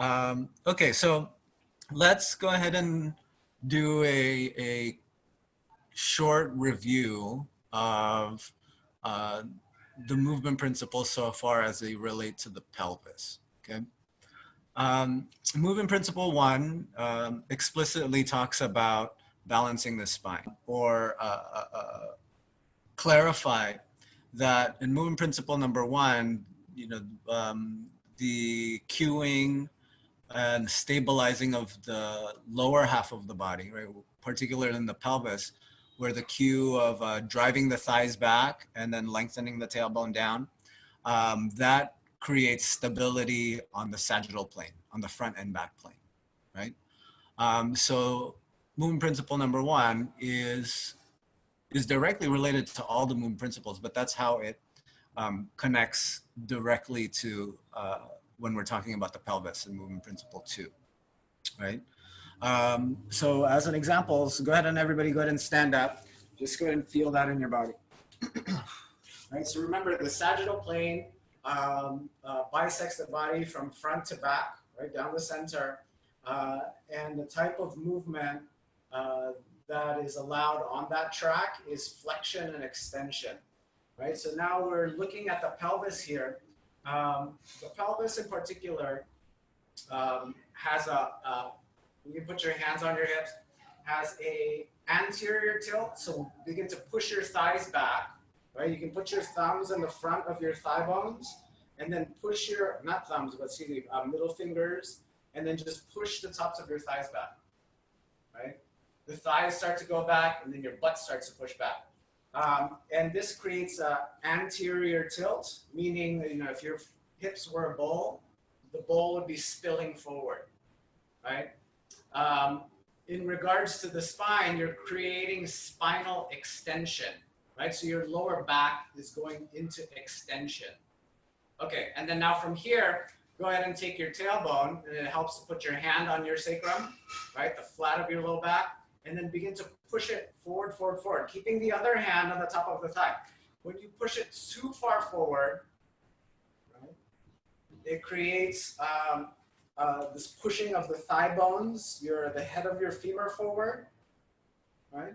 Okay, so let's go ahead and do a short review of uh, the movement principles so far as they relate to the pelvis. Okay. Um, Movement principle one explicitly talks about balancing the spine, or clarify that in movement principle number one, you know, the cueing and stabilizing of the lower half of the body, right? Particularly in the pelvis, where the cue of driving the thighs back and then lengthening the tailbone down, that creates stability on the sagittal plane, on the front and back plane, right? So movement principle number one is directly related to all the movement principles, but that's how it connects directly to when we're talking about the pelvis and movement principle two, right? So as an example, so go ahead and everybody go ahead and stand up. Just go ahead and feel that in your body. Right, so remember the sagittal plane bisects the body from front to back, right, down the center. And the type of movement that is allowed on that track is flexion and extension, right? So now we're looking at the pelvis here. The pelvis in particular has you can put your hands on your hips, has a anterior tilt. So begin to push your thighs back, right? You can put your thumbs in the front of your thigh bones and then push your, not thumbs, but excuse me, middle fingers, and then just push the tops of your thighs back, right? The thighs start to go back and then your butt starts to push back. And this creates an anterior tilt, meaning, you know, if your hips were a bowl, the bowl would be spilling forward, right? In regards to the spine, you're creating spinal extension, right? So your lower back is going into extension. Okay, and then now from here, go ahead and take your tailbone, and it helps to put your hand on your sacrum, right? The flat of your low back, and then begin to push it forward, forward, forward, keeping the other hand on the top of the thigh. When you push it too far forward, right, it creates this pushing of the thigh bones, the head of your femur forward, right?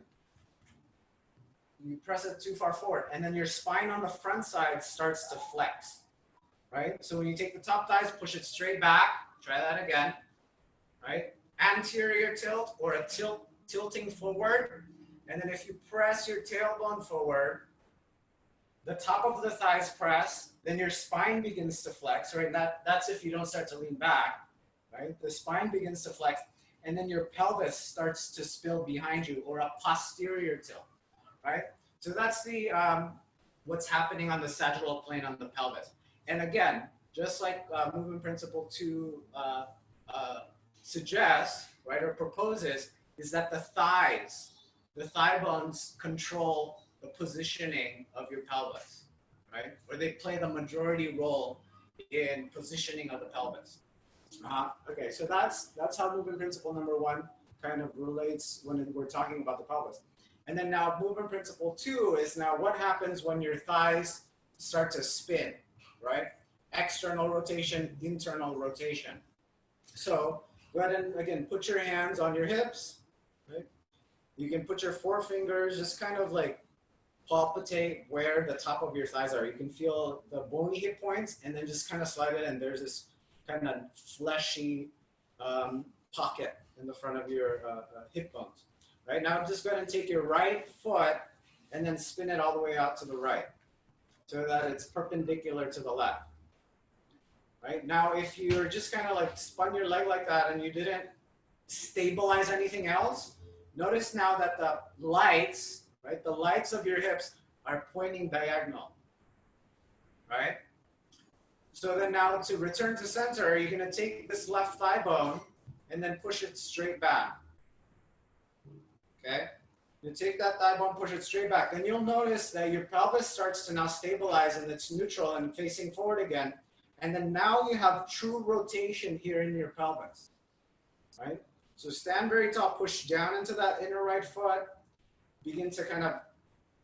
You press it too far forward, and then your spine on the front side starts to flex, right? So when you take the top thighs, push it straight back. Try that again, right? Anterior tilt or a tilting forward, and then if you press your tailbone forward, the top of the thighs press, then your spine begins to flex, right? That's if you don't start to lean back. Right? The spine begins to flex, and then your pelvis starts to spill behind you, or a posterior tilt, right? So that's the what's happening on the sagittal plane on the pelvis. And again, just like movement principle 2 suggests, right, or proposes, is that the thigh bones control the positioning of your pelvis, right? Or they play the majority role in positioning of the pelvis. Okay, so that's how movement principle number one kind of relates when we're talking about the pelvis. And then now movement principle 2 is now what happens when your thighs start to spin, right? External rotation, internal rotation. So go ahead and again, put your hands on your hips, right? You can put your forefingers, just kind of like palpitate where the top of your thighs are. You can feel the bony hip points and then just kind of slide it in. There's this kind of fleshy pocket in the front of your hip bones. Right now, just go ahead and take your right foot and then spin it all the way out to the right so that it's perpendicular to the left. Right now, if you're just kind of like spun your leg like that and you didn't stabilize anything else, notice now that the lights, right, the lights of your hips are pointing diagonal, right? So then now to return to center, you're going to take this left thigh bone and then push it straight back. Okay? You take that thigh bone, push it straight back. Then you'll notice that your pelvis starts to now stabilize and it's neutral and facing forward again. And then now you have true rotation here in your pelvis. Right? So stand very tall, push down into that inner right foot. Begin to kind of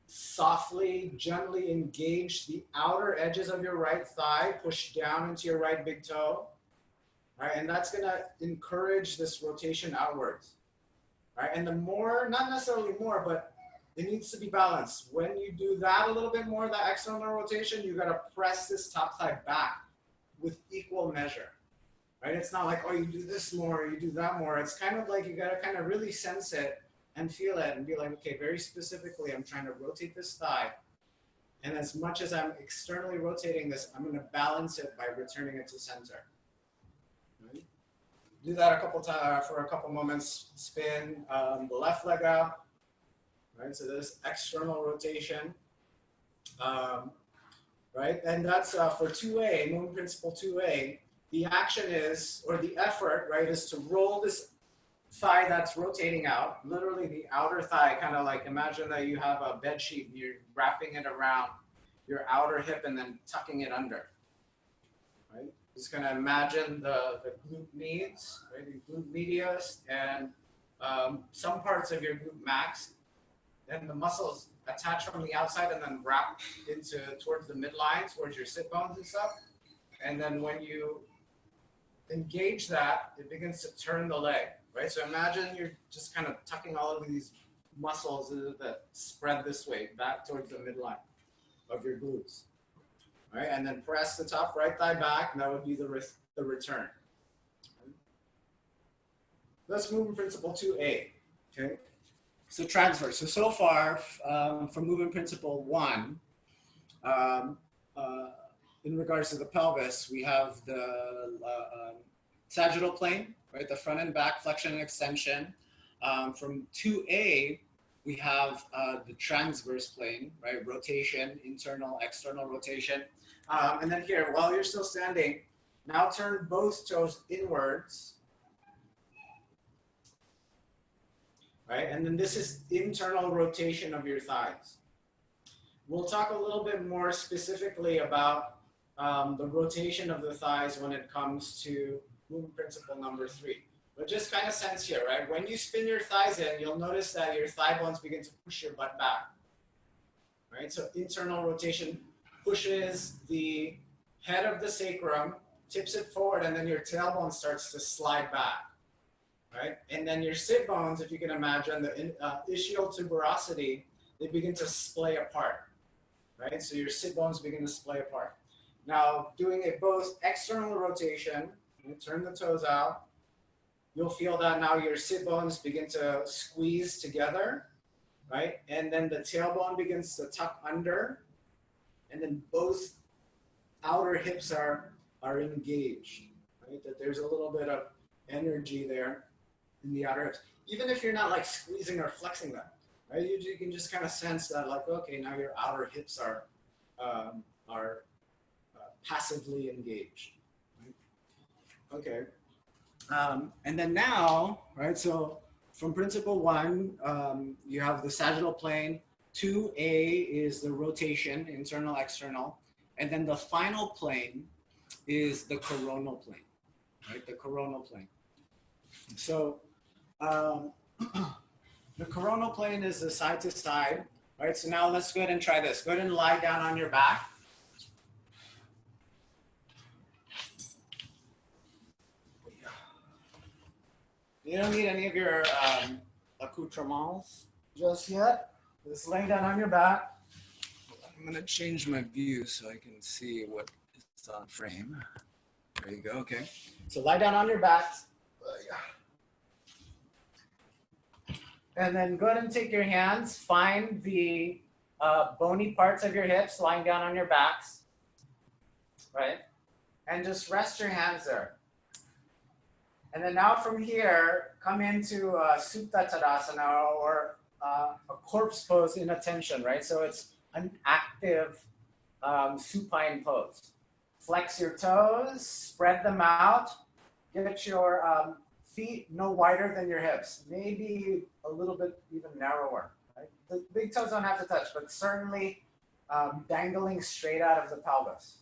softly, gently engage the outer edges of your right thigh. Push down into your right big toe. right? And that's gonna encourage this rotation outwards, right? And the more, not necessarily more, but it needs to be balanced. When you do that a little bit more, that external rotation, you gotta press this top thigh back with equal measure, right? It's not like, oh, you do this more, you do that more. It's kind of like you gotta kind of really sense it and feel it and be like, okay, very specifically, I'm trying to rotate this thigh. And as much as I'm externally rotating this, I'm gonna balance it by returning it to center. Right? Do that a couple times for a couple moments. Spin the left leg out, right? So this external rotation, right? And that's for 2A, movement principle 2A. The action is, or the effort, right, is to roll this thigh that's rotating out, literally the outer thigh, kind of like imagine that you have a bed sheet and you're wrapping it around your outer hip and then tucking it under, right? Just gonna imagine the glute medius, right? The glute medius and some parts of your glute max, then the muscles attach from the outside and then wrap into towards the midline, towards your sit bones and stuff. And then when you engage that, it begins to turn the leg, right? So imagine you're just kind of tucking all of these muscles that spread this way back towards the midline of your glutes, right? And then press the top right thigh back, and that would be the return. Let's movement principle 2A, okay? So transfer. So far from movement principle 1, in regards to the pelvis, we have the sagittal plane, right? The front and back flexion and extension. From 2A, we have the transverse plane, right? Rotation, internal, external rotation. And then here, while you're still standing, now turn both toes inwards, right? And then this is internal rotation of your thighs. We'll talk a little bit more specifically about the rotation of the thighs when it comes to movement principle number 3. But just kind of sense here, right? When you spin your thighs in, you'll notice that your thigh bones begin to push your butt back, right? So internal rotation pushes the head of the sacrum, tips it forward, and then your tailbone starts to slide back, right? And then your sit bones, if you can imagine, the ischial tuberosity, they begin to splay apart, right? So your sit bones begin to splay apart. Now, doing a both external rotation, you turn the toes out, you'll feel that now your sit bones begin to squeeze together, right? And then the tailbone begins to tuck under, and then both outer hips are engaged, right? That there's a little bit of energy there in the outer hips. Even if you're not like squeezing or flexing them, right? You can just kind of sense that like, okay, now your outer hips are passively engaged, right? Okay. And then now, right, so from principle 1, you have the sagittal plane. 2A is the rotation, internal, external. And then the final plane is the coronal plane, right, the coronal plane. So the coronal plane is the side to side, right? So now let's go ahead and try this. Go ahead and lie down on your back. You don't need any of your accoutrements just yet. Just laying down on your back. I'm going to change my view so I can see what is on frame. There you go. Okay. So lie down on your back. And then go ahead and take your hands. Find the bony parts of your hips lying down on your backs. Right? And just rest your hands there. And then now from here, come into Supta Tadasana, or a corpse pose in attention, right? So it's an active supine pose. Flex your toes, spread them out, get your feet no wider than your hips, maybe a little bit even narrower. Right? The big toes don't have to touch, but certainly dangling straight out of the pelvis.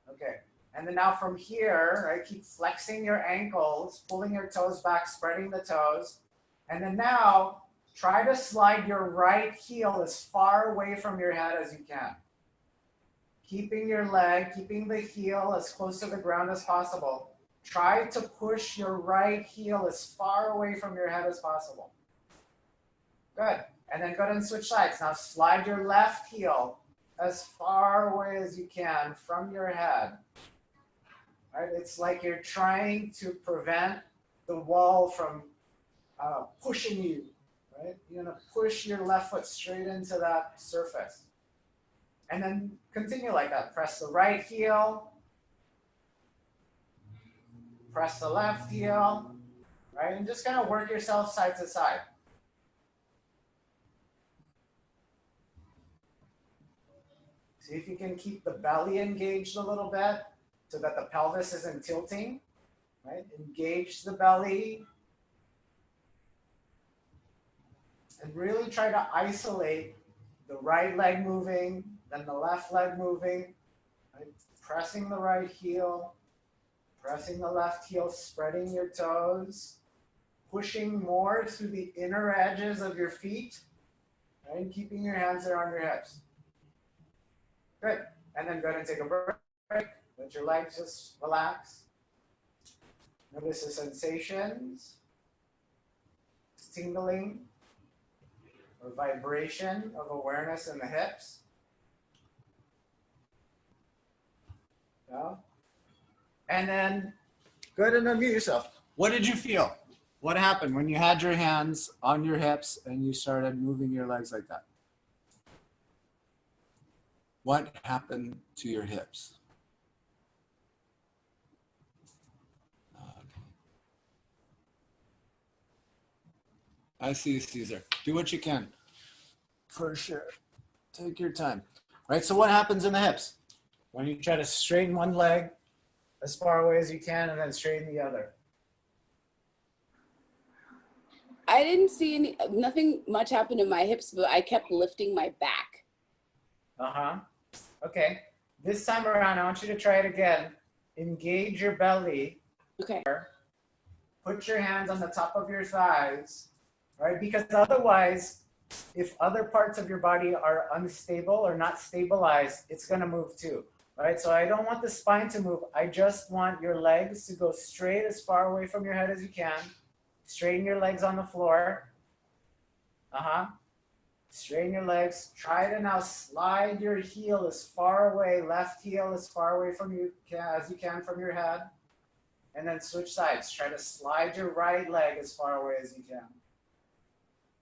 Okay. And then now from here, right, keep flexing your ankles, pulling your toes back, spreading the toes. And then now, try to slide your right heel as far away from your head as you can. Keeping your leg, keeping the heel as close to the ground as possible. Try to push your right heel as far away from your head as possible. Good. And then go ahead and switch sides. Now slide your left heel as far away as you can from your head. Right? It's like you're trying to prevent the wall from pushing you. Right? You're going to push your left foot straight into that surface. And then continue like that. Press the right heel. Press the left heel. Right? And just kind of work yourself side to side. See if you can keep the belly engaged a little bit so that the pelvis isn't tilting. Right? Engage the belly. And really try to isolate the right leg moving, then the left leg moving. Right? Pressing the right heel, pressing the left heel, spreading your toes, pushing more through the inner edges of your feet, right? And keeping your hands there on your hips. Good. And then go ahead and take a break. Let your legs just relax. Notice the sensations, tingling, or vibration of awareness in the hips. Yeah. And then go ahead and unmute yourself. What did you feel? What happened when you had your hands on your hips and you started moving your legs like that? What happened to your hips? I see, Caesar. Do what you can. For sure. Take your time. Right, so what happens in the hips? When you try to straighten one leg as far away as you can and then straighten the other. I didn't see nothing much happened in my hips, but I kept lifting my back. Uh-huh. Okay. This time around, I want you to try it again. Engage your belly. Okay. Put your hands on the top of your thighs, right? Because otherwise, if other parts of your body are unstable or not stabilized, it's going to move too, right? So I don't want the spine to move. I just want your legs to go straight as far away from your head as you can. Straighten your legs on the floor. Uh-huh. Straighten your legs. Try to now slide your heel as far away, left heel as far away from you as you can from your head. And then switch sides. Try to slide your right leg as far away as you can.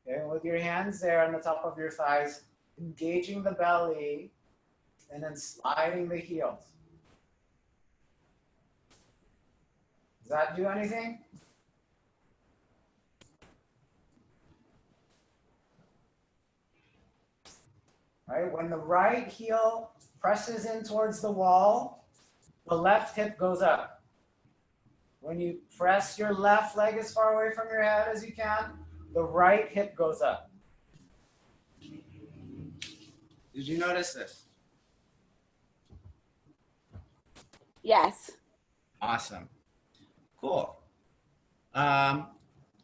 Okay, with your hands there on the top of your thighs, engaging the belly, and then sliding the heels. Does that do anything? Right, when the right heel presses in towards the wall, the left hip goes up. When you press your left leg as far away from your head as you can, the right hip goes up. Did you notice this? Yes. Awesome. Cool.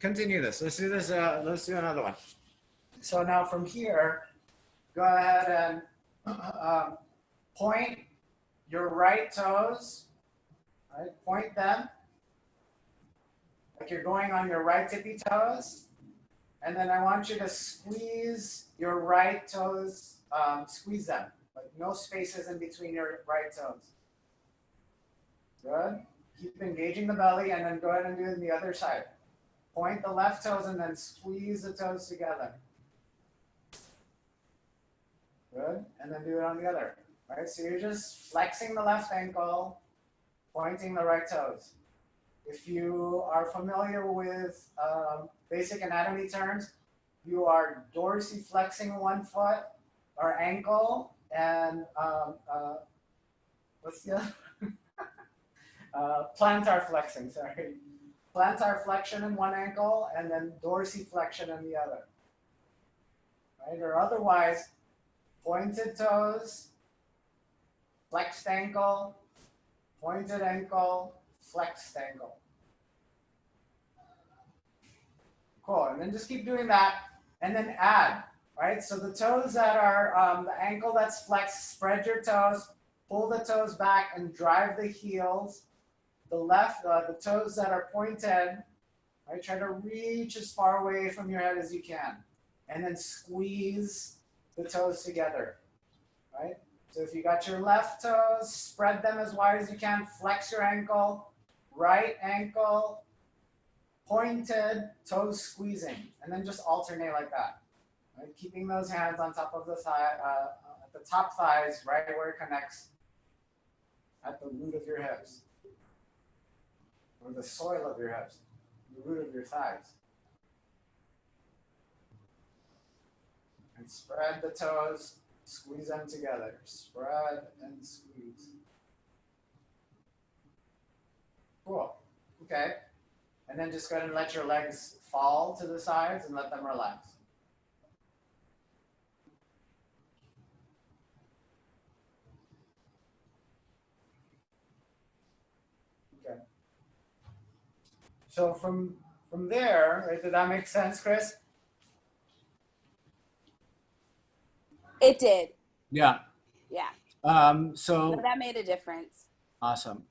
Continue this. Let's do this. Let's do another one. So now from here, go ahead and point your right toes. Right? Point them like you're going on your right tippy toes. And then I want you to squeeze your right toes, squeeze them. Like no spaces in between your right toes. Good. Keep engaging the belly and then go ahead and do it on the other side. Point the left toes and then squeeze the toes together. Good. And then do it on the other. All right. So you're just flexing the left ankle, pointing the right toes. If you are familiar with basic anatomy terms, you are dorsiflexing one foot or ankle and what's the other? Plantar flexing, sorry. Plantar flexion in one ankle and then dorsiflexion in the other. Right? Or otherwise, pointed toes, flexed ankle, pointed ankle, flexed ankle. Cool, and then just keep doing that and then add, right? So the toes that are, the ankle that's flexed, spread your toes, pull the toes back and drive the heels the toes that are pointed, right? Try to reach as far away from your head as you can. And then squeeze the toes together, right? So if you got your left toes, spread them as wide as you can, flex your ankle, right ankle, pointed, toes squeezing, and then just alternate like that. Right? Keeping those hands on top of the thigh, at the top thighs, right where it connects at the root of your hips, or the soil of your hips, the root of your thighs. And spread the toes, squeeze them together. Spread and squeeze. Cool. Okay. And then just go ahead and let your legs fall to the sides and let them relax. Okay. So from there, right, did that make sense, Chris? It did. Yeah. Yeah. So So that made a difference. awesome.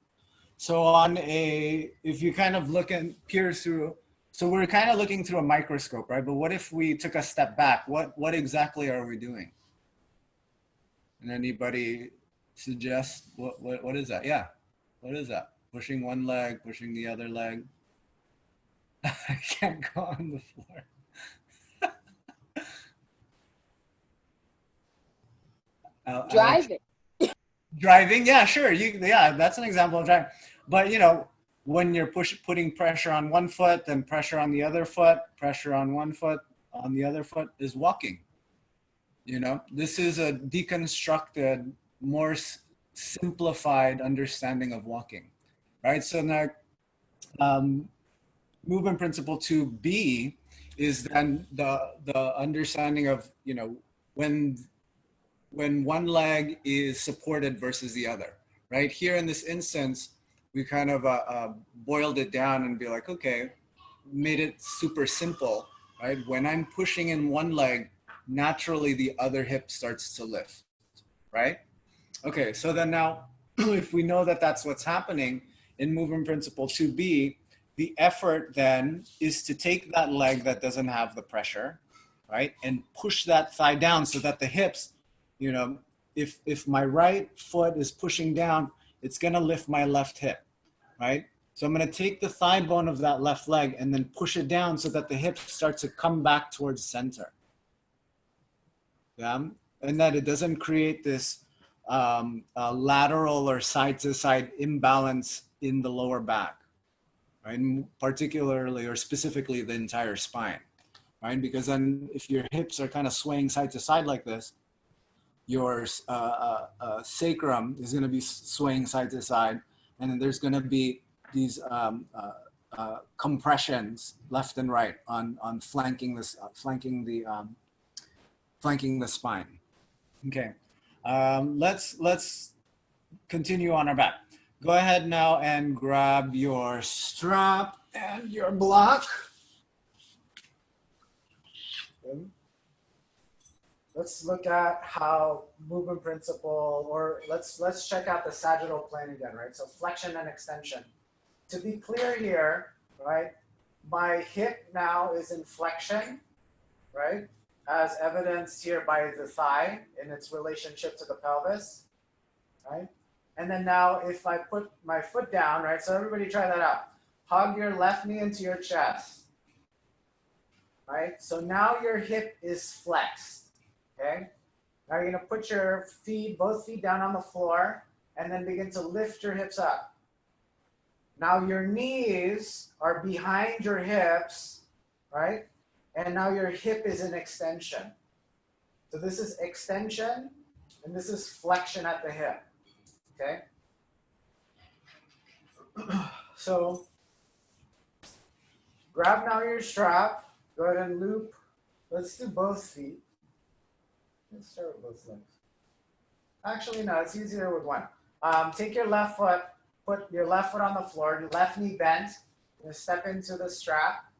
So on if you kind of look and peer through, so we're kind of looking through a microscope, right? But what if we took a step back? What exactly are we doing? And anybody suggest what is that? Yeah. What is that? Pushing one leg, pushing the other leg. I can't go on the floor. Driving. Driving, yeah, sure. Yeah, that's an example of driving. But when you're putting pressure on one foot, then pressure on the other foot, pressure on one foot, on the other foot is walking. This is a deconstructed, more simplified understanding of walking, right? So now, movement principle 2B is then the understanding of when one leg is supported versus the other, right? Here in this instance, we kind of boiled it down and be like, okay, made it super simple, right? When I'm pushing in one leg, naturally the other hip starts to lift, right? Okay, so then now, if we know that that's what's happening in movement principle 2B, the effort then is to take that leg that doesn't have the pressure, right? And push that thigh down so that the hips, if my right foot is pushing down, it's gonna lift my left hip, right? So I'm gonna take the thigh bone of that left leg and then push it down so that the hips start to come back towards center. Yeah, and that it doesn't create this lateral or side to side imbalance in the lower back, right? And particularly or specifically the entire spine, right? Because then if your hips are kind of swaying side to side like this, your sacrum is going to be swaying side to side, and then there's going to be these compressions left and right on flanking this flanking the spine. Okay, let's continue on our back. Go ahead now and grab your strap and your block. Okay. Let's look at how movement principle, or let's check out the sagittal plane again, right? So flexion and extension. To be clear here, right? My hip now is in flexion, right? As evidenced here by the thigh in its relationship to the pelvis, right? And then now if I put my foot down, right? So everybody try that out. Hug your left knee into your chest, right? So now your hip is flexed. Okay, now you're going to put your feet, both feet down on the floor, and then begin to lift your hips up. Now your knees are behind your hips, right? And now your hip is in extension. So this is extension, and this is flexion at the hip, okay? So grab now your strap, go ahead and loop. Let's do both feet. Let's start with both legs. Actually, no, it's easier with one. Take your left foot, put your left foot on the floor, your left knee bent, and step into the strap.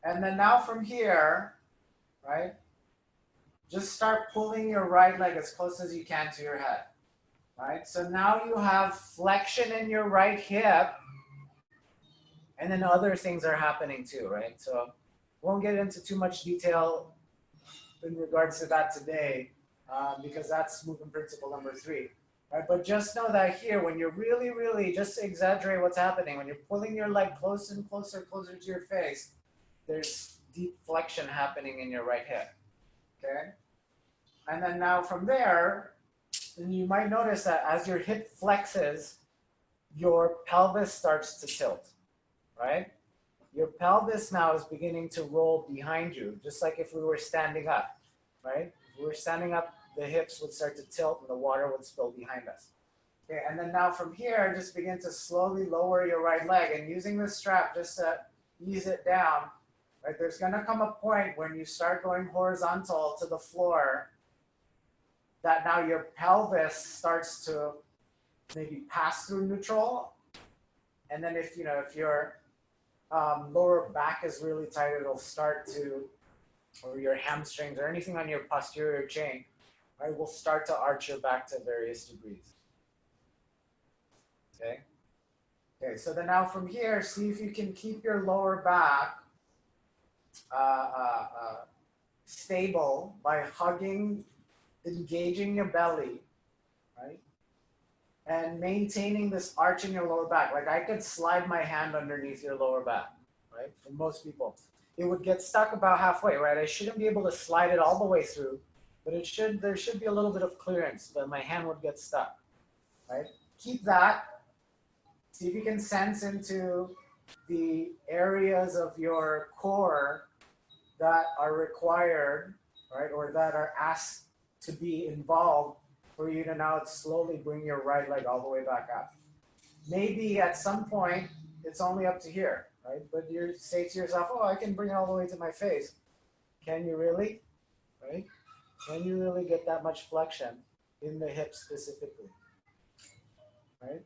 And then now from here, right, just start pulling your right leg as close as you can to your head. right? So now you have flexion in your right hip, and then other things are happening too, right? So won't get into too much detail in regards to that today, because that's movement principle number 3. Right? But just know that here, when you're really, just to exaggerate what's happening, when you're pulling your leg closer and closer to your face, there's deep flexion happening in your right hip, okay? And then now from there, and you might notice that as your hip flexes, your pelvis starts to tilt, right? Your pelvis now is beginning to roll behind you, just like if we were standing up, right? If we were standing up, the hips would start to tilt and the water would spill behind us. Okay, and then now from here, just begin to slowly lower your right leg, and using this strap just to ease it down, right? There's gonna come a point when you start going horizontal to the floor that now your pelvis starts to maybe pass through neutral. And then if your lower back is really tight, it'll start to, or your hamstrings or anything on your posterior chain, right, will start to arch your back to various degrees. Okay. Okay. So then now from here, see if you can keep your lower back stable by hugging, engaging your belly, right, and maintaining this arch in your lower back. Like I could slide my hand underneath your lower back, right? For most people, it would get stuck about halfway, right? I shouldn't be able to slide it all the way through, but there should be a little bit of clearance, but my hand would get stuck, right? Keep that. See if you can sense into the areas of your core that are required, right, or that are asked to be involved for you to now slowly bring your right leg all the way back up. Maybe at some point, it's only up to here, right? But you say to yourself, oh, I can bring it all the way to my face. Can you really, right? Can you really get that much flexion in the hip specifically, right?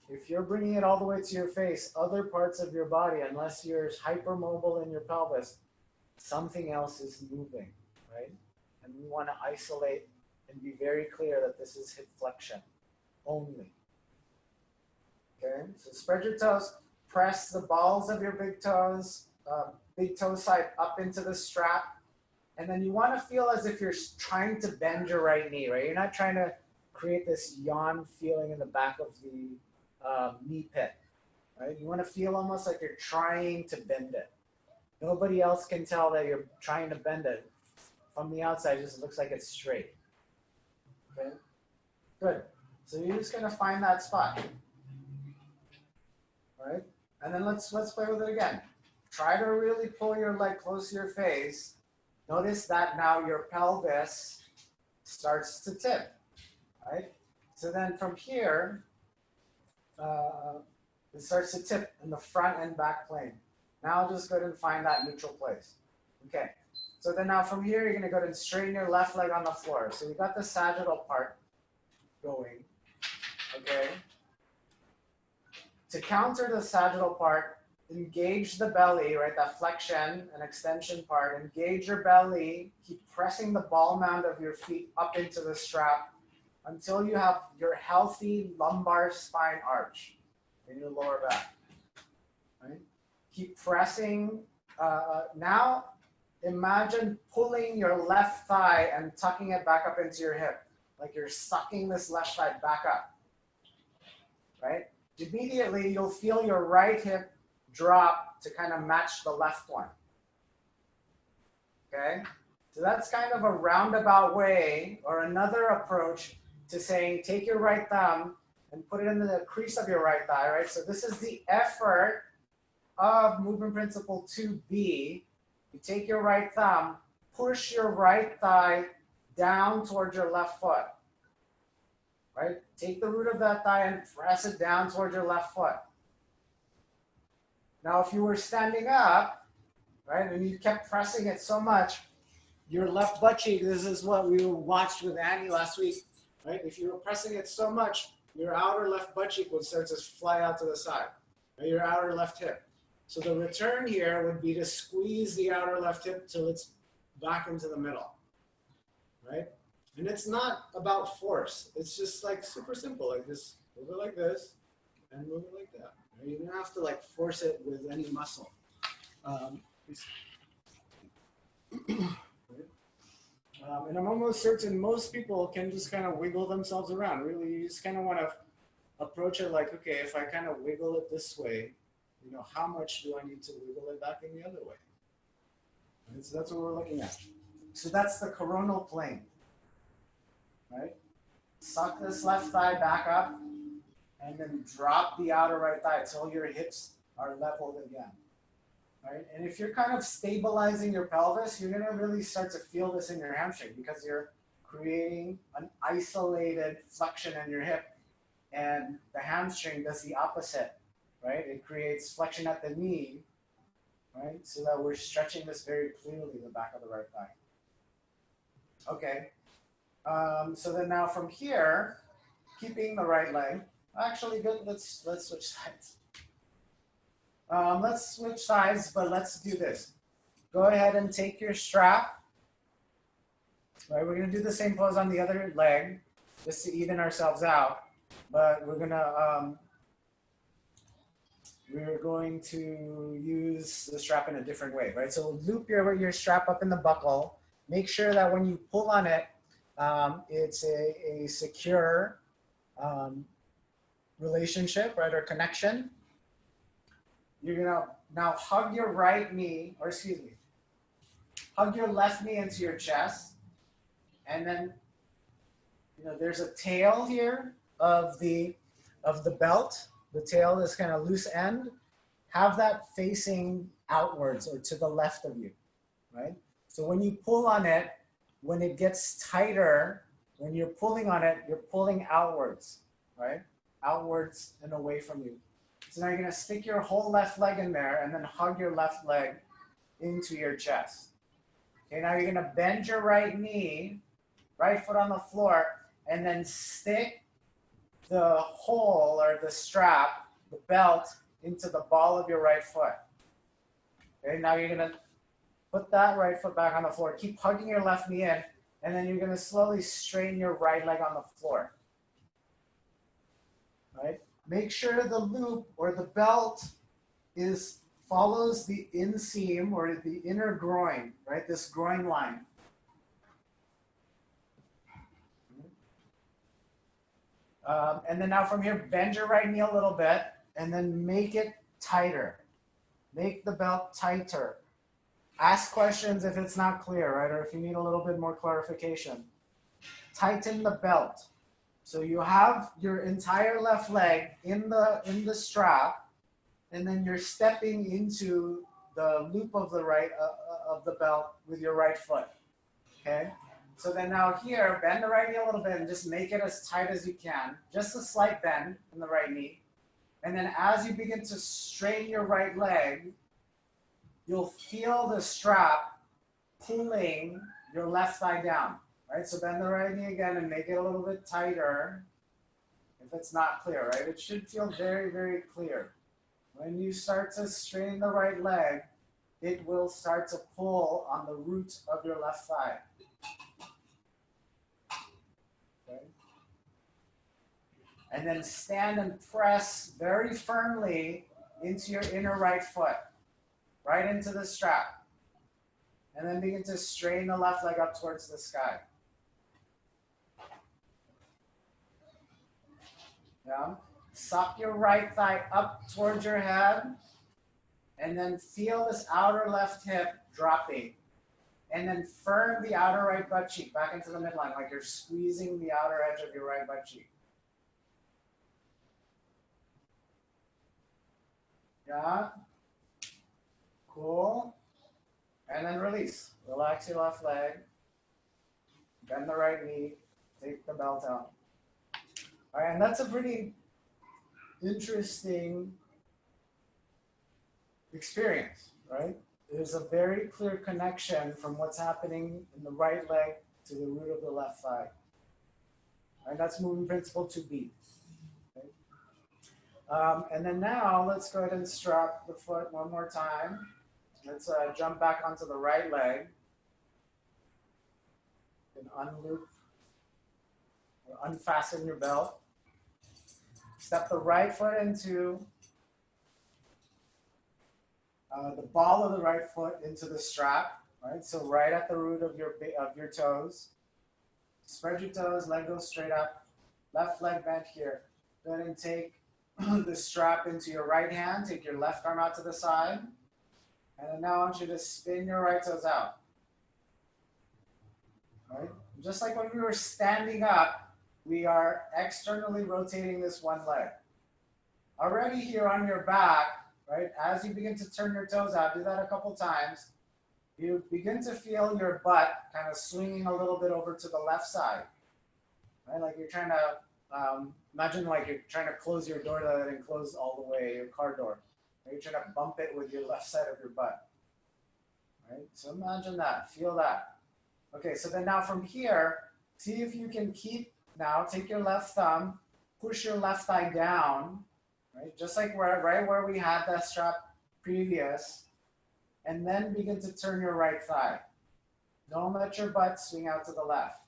If you're bringing it all the way to your face, other parts of your body, unless you're hypermobile in your pelvis, something else is moving, right? And we want to isolate and be very clear that this is hip flexion only. Okay, so spread your toes, press the balls of your big toe side up into the strap, and then you want to feel as if you're trying to bend your right knee, right? You're not trying to create this yawn feeling in the back of the knee pit, right? You want to feel almost like you're trying to bend it. Nobody else can tell that you're trying to bend it. From the outside, it just looks like it's straight. Okay, good. So you're just gonna find that spot, all right? And then let's play with it again. Try to really pull your leg close to your face. Notice that now your pelvis starts to tip, right? So then from here, it starts to tip in the front and back plane. Now just go ahead and find that neutral place. Okay. So then now from here, you're going to go ahead and straighten your left leg on the floor. So we got the sagittal part going, okay? To counter the sagittal part, engage the belly, right? That flexion and extension part. Engage your belly. Keep pressing the ball mound of your feet up into the strap until you have your healthy lumbar spine arch in your lower back, right? Keep pressing. Now, imagine pulling your left thigh and tucking it back up into your hip, like you're sucking this left thigh back up, right? Immediately, you'll feel your right hip drop to kind of match the left one, okay? So that's kind of a roundabout way or another approach to saying, take your right thumb and put it in the crease of your right thigh, right? So this is the effort of movement principle 2B. You take your right thumb, push your right thigh down towards your left foot, right? Take the root of that thigh and press it down towards your left foot. Now, if you were standing up, right, and you kept pressing it so much, your left butt cheek, this is what we watched with Annie last week, right? If you were pressing it so much, your outer left butt cheek would start to fly out to the side, right? Your outer left hip. So the return here would be to squeeze the outer left hip till it's back into the middle, right? And it's not about force. It's just like super simple. Like just move it like this and move it like that. You don't have to like force it with any muscle. And I'm almost certain most people can just kind of wiggle themselves around. Really, you just kind of want to approach it like, okay, if I kind of wiggle it this way, you know, how much do I need to wiggle it back in the other way? And so that's what we're looking at. So that's the coronal plane, right? Suck this left thigh back up and then drop the outer right thigh until your hips are leveled again. Right? And if you're kind of stabilizing your pelvis, you're going to really start to feel this in your hamstring because you're creating an isolated flexion in your hip. And the hamstring does the opposite, right? It creates flexion at the knee, right? So that we're stretching this very clearly, the back of the right thigh. Okay. So then now from here, keeping the right leg. Actually, good. Let's switch sides. Let's switch sides, but let's do this. Go ahead and take your strap. Right, we're going to do the same pose on the other leg, just to even ourselves out. But we're going to use the strap in a different way, right? So loop your strap up in the buckle. Make sure that when you pull on it, it's a secure relationship, right, or connection. You're gonna now hug your right knee, or excuse me, hug your left knee into your chest, and then, you know, there's a tail here of the belt. The tail is kind of loose end. Have that facing outwards or to the left of you, right? So when you pull on it, when it gets tighter, when you're pulling on it, you're pulling outwards, right? Outwards and away from you. So now you're going to stick your whole left leg in there and then hug your left leg into your chest. Okay, now you're going to bend your right knee, right foot on the floor, and then stick the hole or the strap, the belt, into the ball of your right foot. Okay, now you're going to put that right foot back on the floor. Keep hugging your left knee in, and then you're going to slowly straighten your right leg on the floor. Right? Make sure the loop or the belt follows the inseam or the inner groin, right? This groin line. And then now from here, bend your right knee a little bit and then make it tighter. Make the belt tighter. Ask questions if it's not clear, right? Or if you need a little bit more clarification. Tighten the belt. So you have your entire left leg in the strap, and then you're stepping into the loop of the right of the belt with your right foot. Okay. So then now here, bend the right knee a little bit and just make it as tight as you can. Just a slight bend in the right knee, and then as you begin to straighten your right leg, you'll feel the strap pulling your left thigh down. Right, so bend the right knee again and make it a little bit tighter. If it's not clear, right? It should feel very, very clear. When you start to straighten the right leg, it will start to pull on the root of your left thigh. Okay. And then stand and press very firmly into your inner right foot, right into the strap. And then begin to straighten the left leg up towards the sky. Yeah. Suck your right thigh up towards your head, and then feel this outer left hip dropping. And then firm the outer right butt cheek back into the midline, like you're squeezing the outer edge of your right butt cheek. Yeah. Cool. And then release. Relax your left leg. Bend the right knee. Take the belt out. All right, and that's a pretty interesting experience, right? There's a very clear connection from what's happening in the right leg to the root of the left thigh. And that's movement principle 2B. Okay? And then now let's go ahead and strap the foot one more time. Let's jump back onto the right leg and unloop Unfasten your belt. Step the right foot into the ball of the right foot into the strap, right? So right at the root of your toes. Spread your toes, leg goes straight up, left leg bent here. Go ahead and take the strap into your right hand, take your left arm out to the side, and then now I want you to spin your right toes out. Right? Just like when we were standing up, we are externally rotating this one leg. Already here on your back, right, as you begin to turn your toes out, do that a couple times, you begin to feel your butt kind of swinging a little bit over to the left side. Right? Like you're trying to, imagine like you're trying to close your door that didn't close all the way, your car door. Right? You're trying to bump it with your left side of your butt. Right? So imagine that, feel that. Okay, so then now from here, see if you can take your left thumb, push your left thigh down, right? Just like right where we had that strap previous, and then begin to turn your right thigh. Don't let your butt swing out to the left.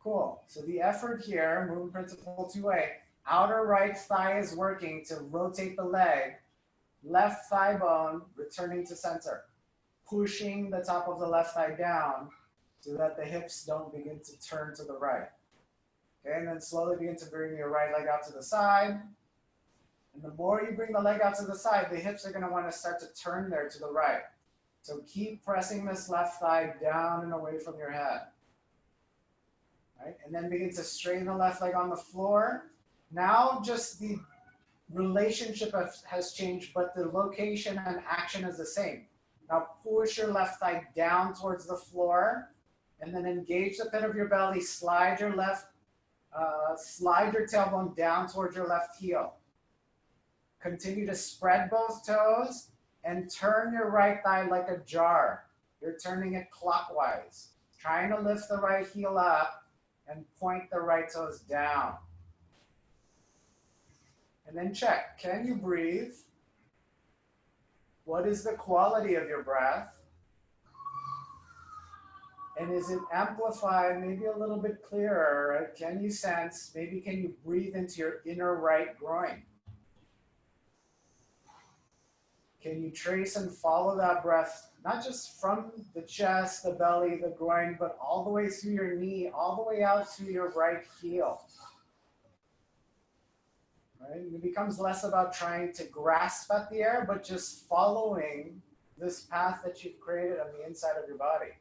Cool, so the effort here, movement principle 2A, outer right thigh is working to rotate the leg, left thigh bone returning to center, pushing the top of the left thigh down so that the hips don't begin to turn to the right. Okay, and then slowly begin to bring your right leg out to the side. And the more you bring the leg out to the side, the hips are going to want to start to turn there to the right. So keep pressing this left thigh down and away from your head. Right? And then begin to straighten the left leg on the floor. Now just the relationship has changed, but the location and action is the same. Now push your left thigh down towards the floor and then engage the pit of your belly, slide your tailbone down towards your left heel. Continue to spread both toes and turn your right thigh like a jar. You're turning it clockwise, trying to lift the right heel up and point the right toes down. And then check, can you breathe? What is the quality of your breath? And is it amplified, maybe a little bit clearer? Right? Can you sense, maybe can you breathe into your inner right groin? Can you trace and follow that breath, not just from the chest, the belly, the groin, but all the way through your knee, all the way out through your right heel? Right? And it becomes less about trying to grasp at the air, but just following this path that you've created on the inside of your body.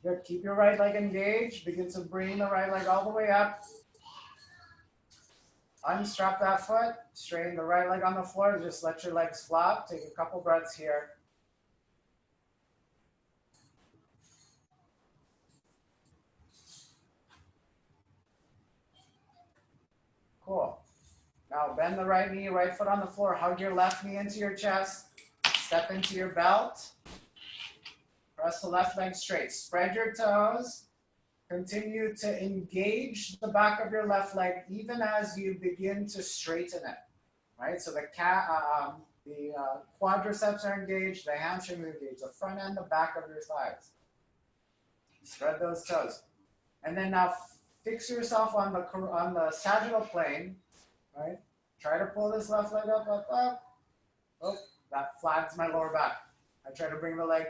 Good. Keep your right leg engaged. Begin to bring the right leg all the way up. Unstrap that foot. Straighten the right leg on the floor. Just let your legs flop. Take a couple breaths here. Cool. Now bend the right knee, right foot on the floor. Hug your left knee into your chest. Step into your belt. Press the left leg straight. Spread your toes. Continue to engage the back of your left leg even as you begin to straighten it. Right? So the quadriceps are engaged, the hamstrings are engaged, the front and the back of your thighs. Spread those toes. And then now fix yourself on the sagittal plane. Right? Try to pull this left leg up, up, up. Oh, that flattens my lower back. I try to bring the leg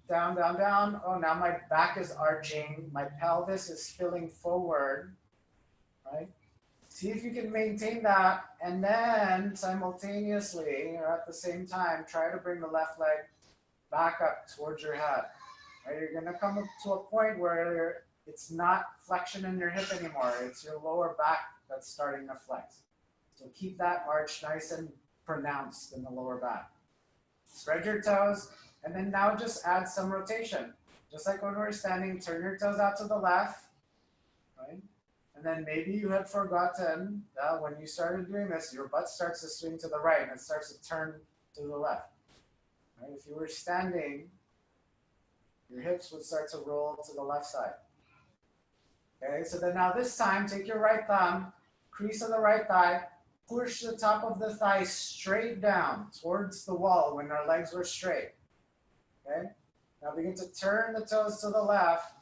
down, down, down. Oh, now my back is arching. My pelvis is spilling forward, right? See if you can maintain that. And then simultaneously, or at the same time, try to bring the left leg back up towards your head. Right? You're going to come up to a point where it's not flexion in your hip anymore. It's your lower back that's starting to flex. So keep that arch nice and pronounced in the lower back. Spread your toes. And then now just add some rotation. Just like when we're standing, turn your toes out to the left, right? And then maybe you had forgotten that when you started doing this, your butt starts to swing to the right and it starts to turn to the left. Right? If you were standing, your hips would start to roll to the left side. Okay, so then now this time, take your right thumb, crease of the right thigh, push the top of the thigh straight down towards the wall when our legs were straight. Okay? Now begin to turn the toes to the left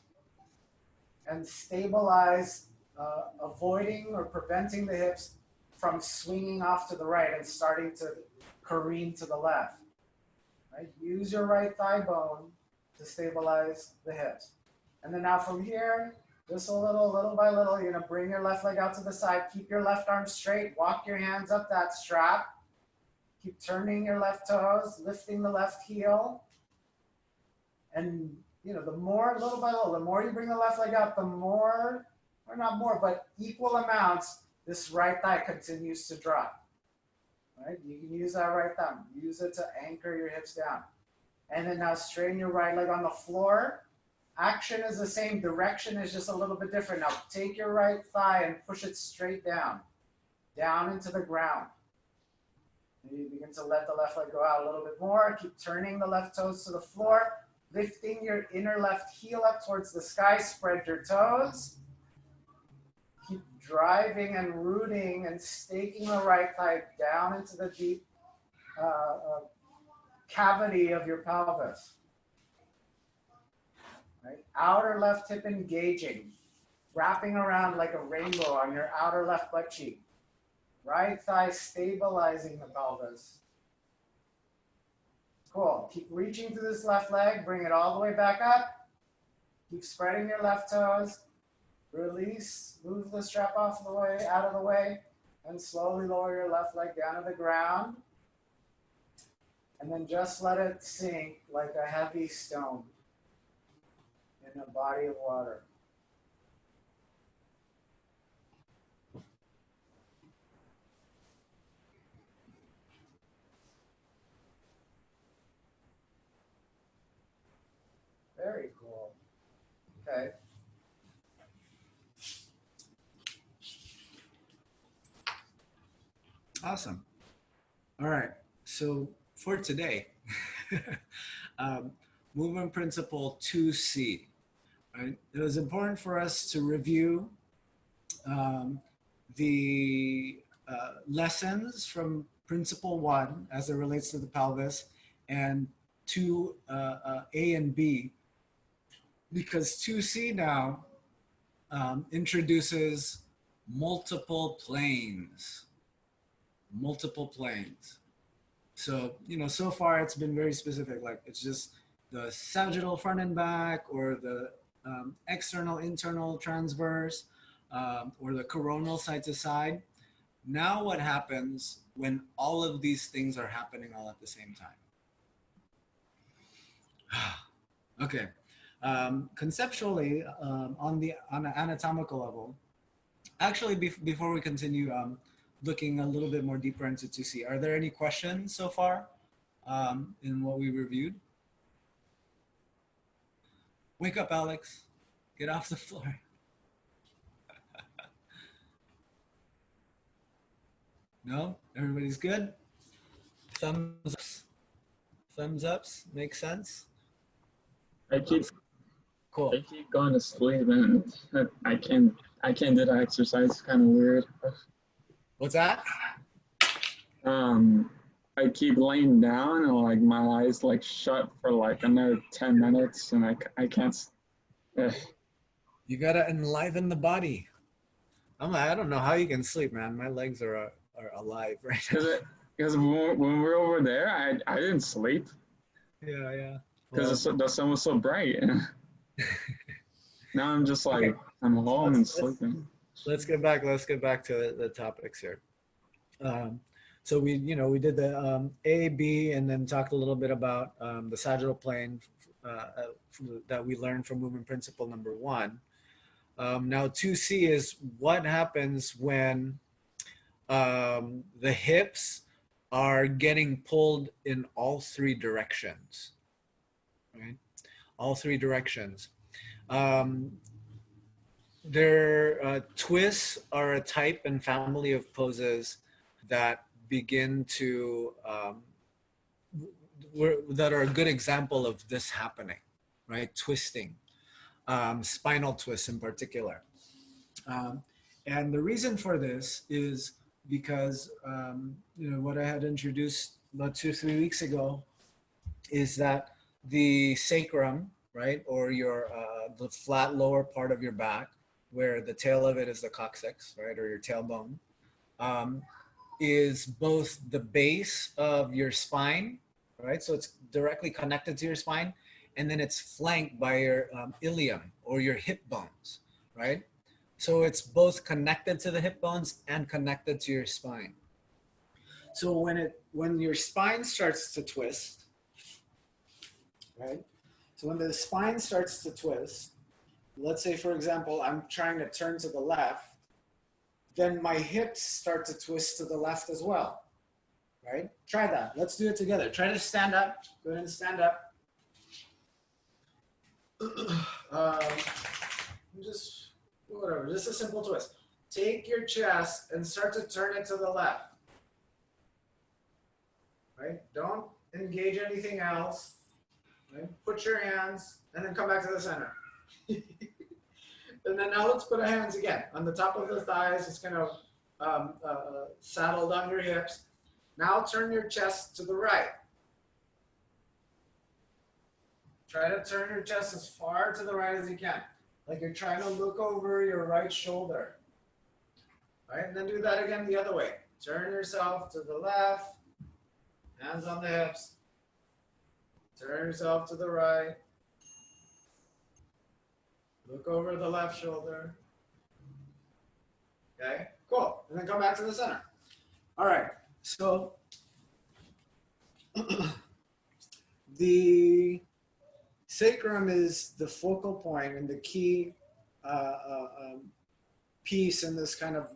and stabilize, avoiding or preventing the hips from swinging off to the right and starting to careen to the left. Right? Use your right thigh bone to stabilize the hips. And then now from here, just a little by little, you're gonna bring your left leg out to the side. Keep your left arm straight. Walk your hands up that strap. Keep turning your left toes, lifting the left heel. And the more, little by little, the more you bring the left leg up, the more, or not more, but equal amounts, this right thigh continues to drop. Right? You can use that right thumb. Use it to anchor your hips down. And then now straighten your right leg on the floor. Action is the same, direction is just a little bit different. Now take your right thigh and push it straight down into the ground. And you begin to let the left leg go out a little bit more. Keep turning the left toes to the floor, lifting your inner left heel up towards the sky. Spread your toes. Keep driving and rooting and staking the right thigh down into the deep cavity of your pelvis. Right? Outer left hip engaging, wrapping around like a rainbow on your outer left butt cheek. Right thigh stabilizing the pelvis. Cool. Keep reaching through this left leg. Bring it all the way back up. Keep spreading your left toes. Release. Move the strap off the way, out of the way, and slowly lower your left leg down to the ground. And then just let it sink like a heavy stone in a body of water. Very cool. Okay. Awesome. All right. So for today, movement principle 2C. Right? It was important for us to review the lessons from principle 1 as it relates to the pelvis and 2A and B, because 2C now introduces multiple planes. So, so far it's been very specific, like it's just the sagittal front and back, or the external, internal transverse, or the coronal side to side. Now what happens when all of these things are happening all at the same time? Okay. Conceptually, on an anatomical level, actually, before we continue looking a little bit more deeper into 2C, are there any questions so far in what we reviewed? Wake up, Alex. Get off the floor. No? Everybody's good? Thumbs ups? Thumbs ups? Makes sense? I keep Cool. going to sleep, and I can't do the exercise. It's kind of weird. What's that? I keep laying down and like my eyes like shut for like another 10 minutes, and I can't. You gotta enliven the body. I don't know how you can sleep, man. My legs are alive right now. Because when we were over there, I didn't sleep. Yeah. Because the sun was so bright. Now I'm just like, okay. I'm home and sleeping. Let's get back to the topics here. So we did the A, B, and then talked a little bit about the sagittal plane that we learned from movement principle number 1. Now 2C is what happens when the hips are getting pulled in all 3 directions, right? All 3 directions. Twists are a type and family of poses that begin to, that are a good example of this happening, right? Twisting, spinal twists in particular. And the reason for this is because, what I had introduced about 2-3 weeks ago is that the sacrum, right, or your the flat lower part of your back, where the tail of it is the coccyx, right, or your tailbone, is both the base of your spine, right? So it's directly connected to your spine, and then it's flanked by your ilium or your hip bones, right? So it's both connected to the hip bones and connected to your spine. So when your spine starts to twist, right? So when the spine starts to twist, let's say, for example, I'm trying to turn to the left, then my hips start to twist to the left as well, right? Try that. Let's do it together. Try to stand up. Go ahead and stand up. Just whatever, just a simple twist. Take your chest and start to turn it to the left, right? Don't engage anything else, right? Put your hands and then come back to the center. And then now let's put our hands again on the top of the thighs. It's kind of saddled on your hips. Now turn your chest to the right. Try to turn your chest as far to the right as you can. Like you're trying to look over your right shoulder. Right? And then do that again the other way. Turn yourself to the left. Hands on the hips. Turn yourself to the right. Look over the left shoulder. Okay, cool. And then come back to the center. All right, so the sacrum is the focal point and the key piece in this kind of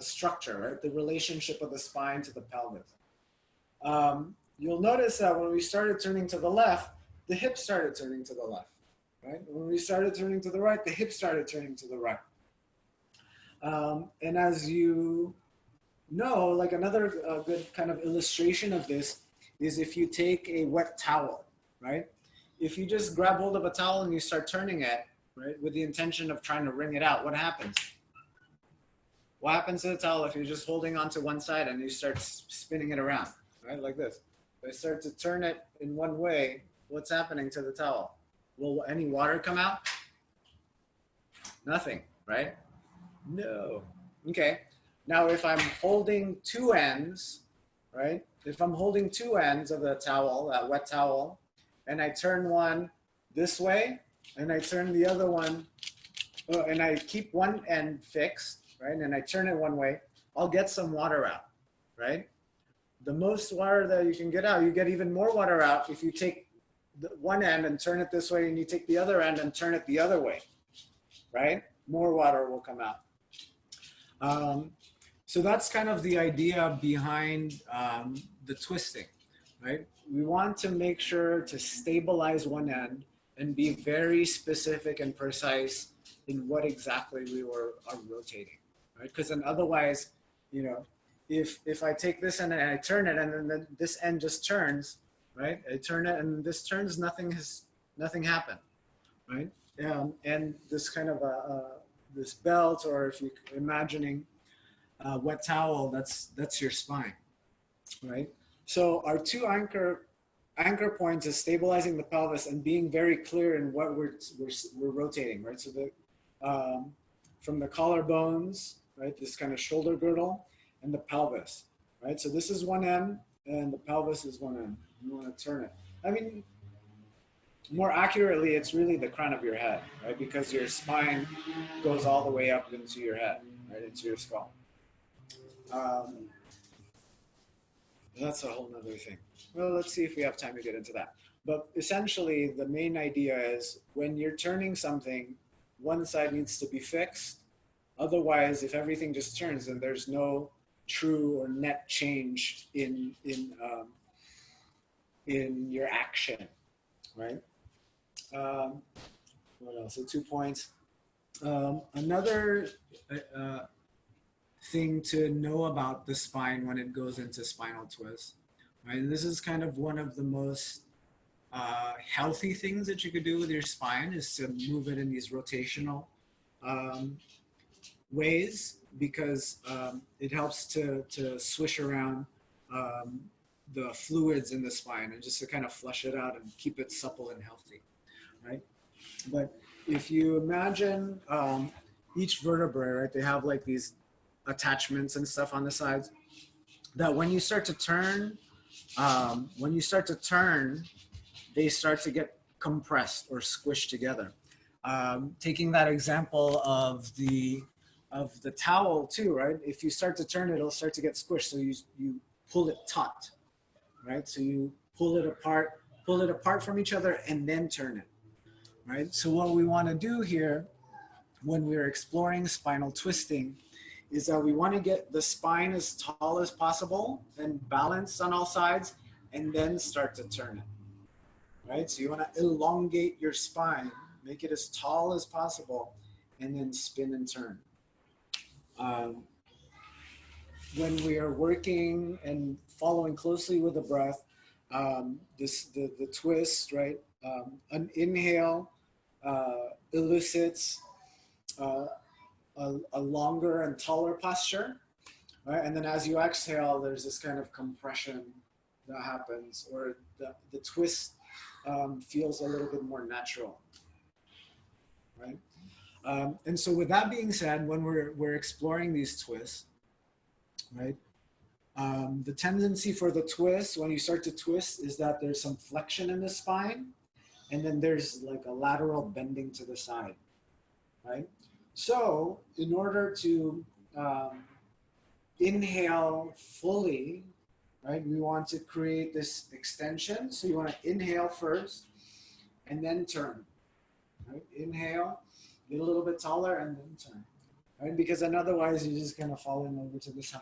structure, right? The relationship of the spine to the pelvis. You'll notice that when we started turning to the left, the hips started turning to the left. Right? When we started turning to the right, the hips started turning to the right. And as you know, like another good kind of illustration of this is if you take a wet towel, right? If you just grab hold of a towel and you start turning it, right, with the intention of trying to wring it out, what happens? What happens to the towel if you're just holding onto one side and you start spinning it around, right, like this? If I start to turn it in one way, what's happening to the towel? Will any water come out? Nothing, right? No. Okay. Now, if I'm holding two ends, right? If I'm holding two ends of the towel, that wet towel, and I turn one this way, and I turn the other one, and I keep one end fixed, right? And I turn it one way, I'll get some water out, right? The most water that you can get out, you get even more water out if you take the one end and turn it this way, and you take the other end and turn it the other way, right? More water will come out. So that's kind of the idea behind the twisting, right? We want to make sure to stabilize one end and be very specific and precise in what exactly we are rotating, right? Because then otherwise, you know, if I take this end and I turn it and then this end just turns, right? I turn it and this turns, nothing happened, right? And this kind of this belt, or if you're imagining a wet towel, that's your spine, right? So our two anchor points is stabilizing the pelvis and being very clear in what we're rotating, right? So from the collarbones, right? This kind of shoulder girdle and the pelvis, right? So this is one end and the pelvis is one end. You want to turn it. I mean, more accurately, it's really the crown of your head, right? Because your spine goes all the way up into your head, right? Into your skull. That's a whole nother thing. Well, let's see if we have time to get into that. But essentially, the main idea is when you're turning something, one side needs to be fixed. Otherwise, if everything just turns, then there's no true or net change in your action, right? What else? So 2 points. Another thing to know about the spine when it goes into spinal twist, right? And this is kind of one of the most healthy things that you could do with your spine is to move it in these rotational ways, because it helps to swish around the fluids in the spine and just to kind of flush it out and keep it supple and healthy, right? But if you imagine each vertebrae, right, they have like these attachments and stuff on the sides that when you start to turn, they start to get compressed or squished together. Taking that example of the towel too, right? If you start to turn it, it'll start to get squished. So you pull it taut, right? So you pull it apart from each other and then turn it, right? So what we want to do here when we're exploring spinal twisting is that we want to get the spine as tall as possible and balanced on all sides and then start to turn it, right? So you want to elongate your spine, make it as tall as possible, and then spin and turn. When we are working and following closely with the breath, the twist, right? An inhale elicits a longer and taller posture, right? And then as you exhale, there's this kind of compression that happens, or the twist feels a little bit more natural, right? And so with that being said, when we're exploring these twists, right? The tendency for the twist, when you start to twist, is that there's some flexion in the spine, and then there's like a lateral bending to the side, right? So in order to inhale fully, right, we want to create this extension. So you want to inhale first and then turn, right? Inhale, get a little bit taller and then turn, right? Because then otherwise you're just going to fall in over to the side,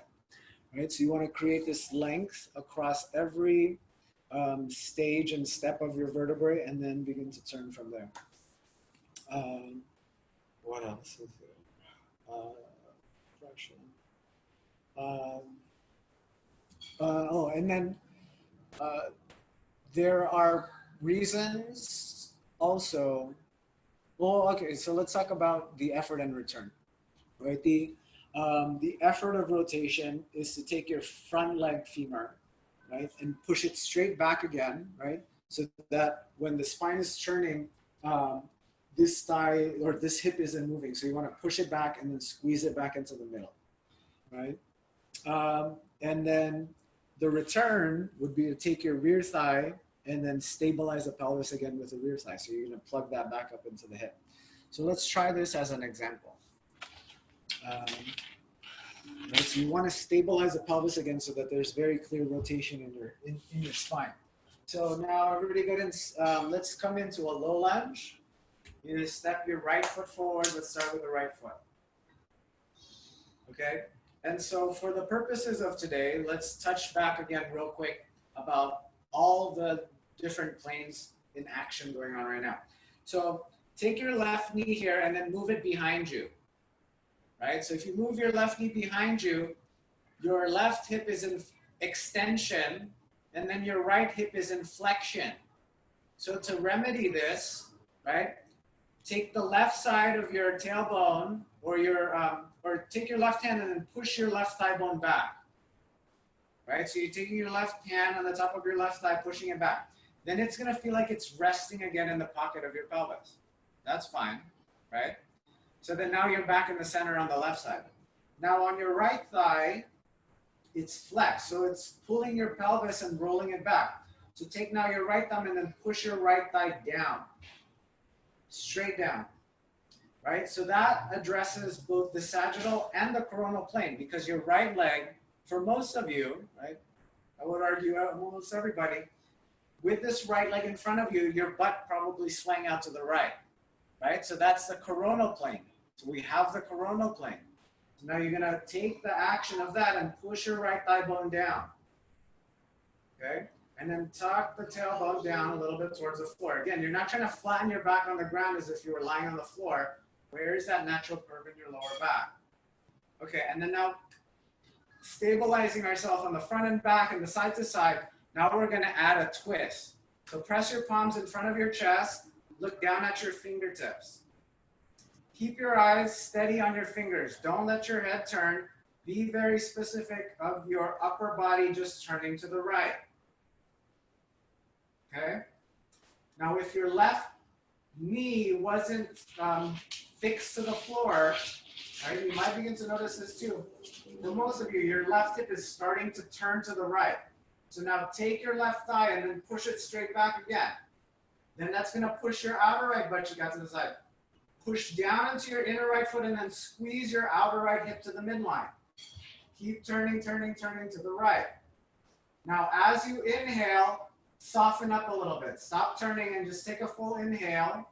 right? So you want to create this length across every stage and step of your vertebrae and then begin to turn from there. What else is there? Flexion. And then there are reasons also. Well, okay, so let's talk about the effort and return, right? The effort of rotation is to take your front leg femur, right, and push it straight back again, right? So that when the spine is turning, this thigh or this hip isn't moving. So you want to push it back and then squeeze it back into the middle, right? And then the return would be to take your rear thigh and then stabilize the pelvis again with the rear thigh. So you're going to plug that back up into the hip. So let's try this as an example. Right, so you want to stabilize the pelvis again so that there's very clear rotation in your spine. So now everybody get in, let's come into a low lunge. You step your right foot forward. Let's start with the right foot. Okay? And so for the purposes of today, let's touch back again real quick about all the different planes in action going on right now. So take your left knee here and then move it behind you. Right? So if you move your left knee behind you, your left hip is in extension and then your right hip is in flexion. So to remedy this, right? Take the left side of your tailbone or or take your left hand and then push your left thigh bone back. Right? So you're taking your left hand on the top of your left thigh, pushing it back. Then it's going to feel like it's resting again in the pocket of your pelvis. That's fine, right? So then now you're back in the center on the left side. Now on your right thigh, it's flexed. So it's pulling your pelvis and rolling it back. So take now your right thumb and then push your right thigh down. Straight down, right? So that addresses both the sagittal and the coronal plane because your right leg, for most of you, right? I would argue almost everybody, with this right leg in front of you, your butt probably swang out to the right, right? So that's the coronal plane. So we have the coronal plane. So now you're gonna take the action of that and push your right thigh bone down, okay? And then tuck the tailbone down a little bit towards the floor. Again, you're not trying to flatten your back on the ground as if you were lying on the floor. Where is that natural curve in your lower back? Okay, and then now stabilizing ourselves on the front and back and the side to side. Now we're gonna add a twist. So press your palms in front of your chest, look down at your fingertips. Keep your eyes steady on your fingers. Don't let your head turn. Be very specific of your upper body just turning to the right. Okay? Now, if your left knee wasn't fixed to the floor, right, you might begin to notice this too. For most of you, your left hip is starting to turn to the right. So now take your left thigh and then push it straight back again. Then that's going to push your outer right butt cheek out to the side. Push down into your inner right foot and then squeeze your outer right hip to the midline. Keep turning, turning, turning to the right. Now, as you inhale, soften up a little bit. Stop turning and just take a full inhale.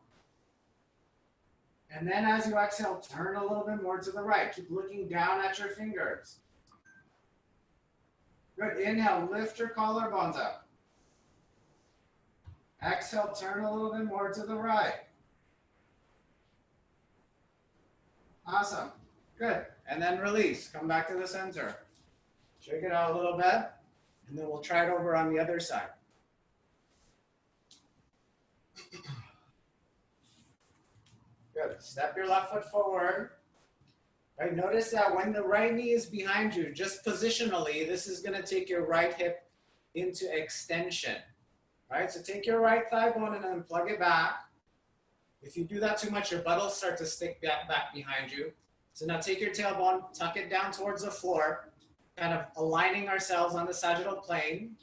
And then as you exhale, turn a little bit more to the right. Keep looking down at your fingers. Good. Inhale, lift your collarbones up. Exhale, turn a little bit more to the right. Awesome. Good. And then release. Come back to the center. Shake it out a little bit. And then we'll try it over on the other side. Good. Step your left foot forward. Right. Notice that when the right knee is behind you, just positionally, this is going to take your right hip into extension. Right. So take your right thigh bone and then plug it back. If you do that too much, your butt will start to stick back behind you. So now take your tailbone, tuck it down towards the floor, kind of aligning ourselves on the sagittal plane.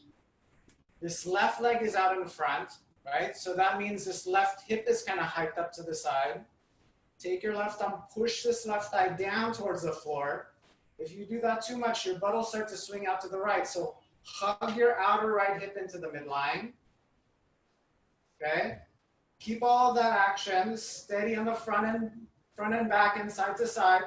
This left leg is out in front, right? So that means this left hip is kind of hiked up to the side. Take your left arm, push this left thigh down towards the floor. If you do that too much, your butt will start to swing out to the right. So hug your outer right hip into the midline. Okay? Keep all of that action steady on the front and back and side to side.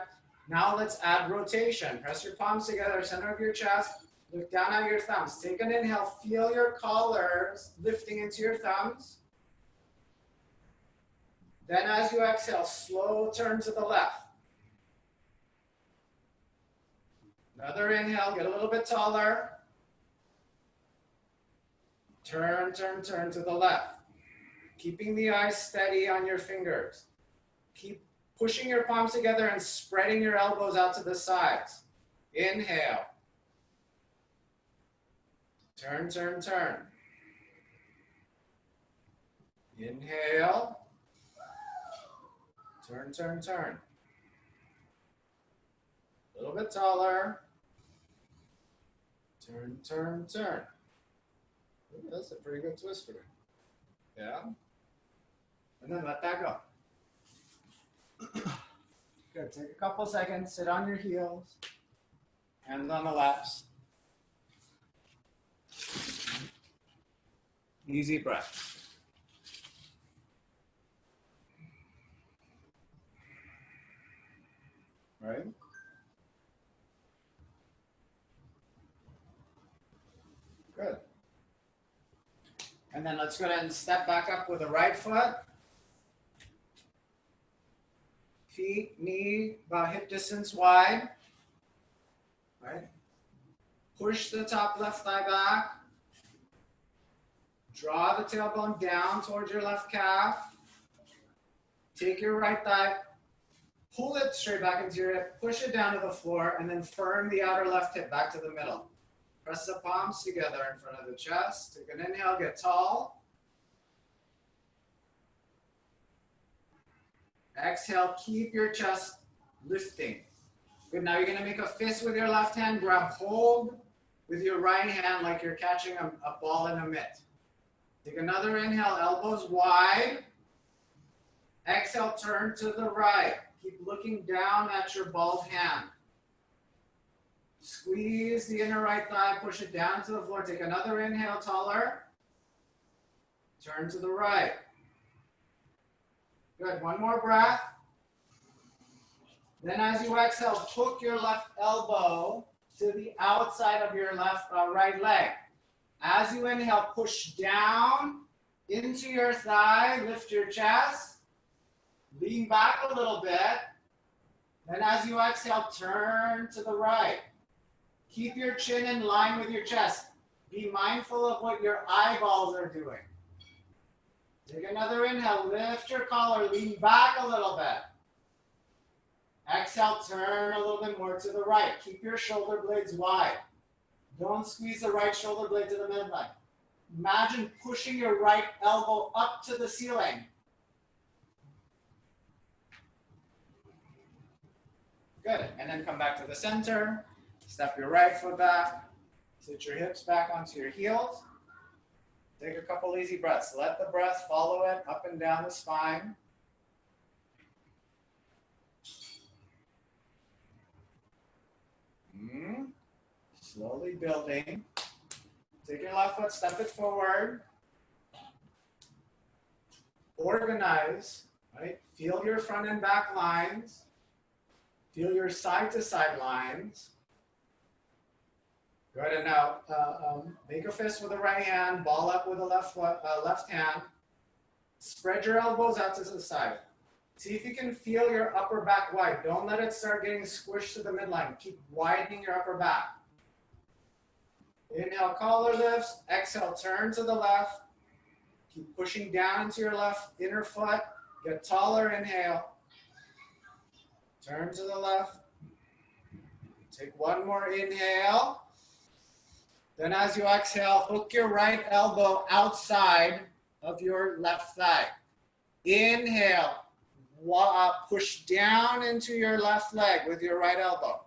Now let's add rotation. Press your palms together, center of your chest. Look down at your thumbs. Take an inhale. Feel your collars lifting into your thumbs. Then as you exhale, slow turn to the left. Another inhale. Get a little bit taller. Turn, turn, turn to the left. Keeping the eyes steady on your fingers. Keep pushing your palms together and spreading your elbows out to the sides. Inhale. Turn, turn, turn. Inhale. Turn, turn, turn. A little bit taller. Turn, turn, turn. Ooh, that's a pretty good twist for me. Yeah. And then let that go. Good. Take a couple seconds. Sit on your heels. Hands on the laps. Easy breath. Right? Good. And then let's go ahead and step back up with the right foot. Feet, knee, about hip distance wide. Right? Push the top left thigh back. Draw the tailbone down towards your left calf. Take your right thigh, pull it straight back into your hip, push it down to the floor, and then firm the outer left hip back to the middle. Press the palms together in front of the chest. Take an inhale, get tall. Exhale, keep your chest lifting. Good, now you're gonna make a fist with your left hand, grab hold with your right hand like you're catching a ball in a mitt. Take another inhale, elbows wide. Exhale, turn to the right. Keep looking down at your balled hand. Squeeze the inner right thigh, push it down to the floor. Take another inhale, taller. Turn to the right. Good, one more breath. Then as you exhale, hook your left elbow to the outside of your right leg. As you inhale, push down into your thigh, lift your chest, lean back a little bit. Then as you exhale, turn to the right. Keep your chin in line with your chest. Be mindful of what your eyeballs are doing. Take another inhale, lift your collar, lean back a little bit. Exhale, turn a little bit more to the right. Keep your shoulder blades wide. Don't squeeze the right shoulder blade to the midline. imagine pushing your right elbow up to the ceiling. Good. And then come back to the center. Step your right foot back. Sit your hips back onto your heels. Take a couple easy breaths. Let the breath follow it up and down the spine. Slowly building. Take your left foot, step it forward. Organize, right? Feel your front and back lines. Feel your side to side lines. Good, and now make a fist with the right hand, ball up with the left hand. Spread your elbows out to the side. See if you can feel your upper back wide. Don't let it start getting squished to the midline. Keep widening your upper back. Inhale, collar lifts. Exhale, turn to the left. Keep pushing down into your left inner foot. Get taller, inhale. Turn to the left. Take one more inhale. Then as you exhale, hook your right elbow outside of your left thigh. Inhale. Push down into your left leg with your right elbow.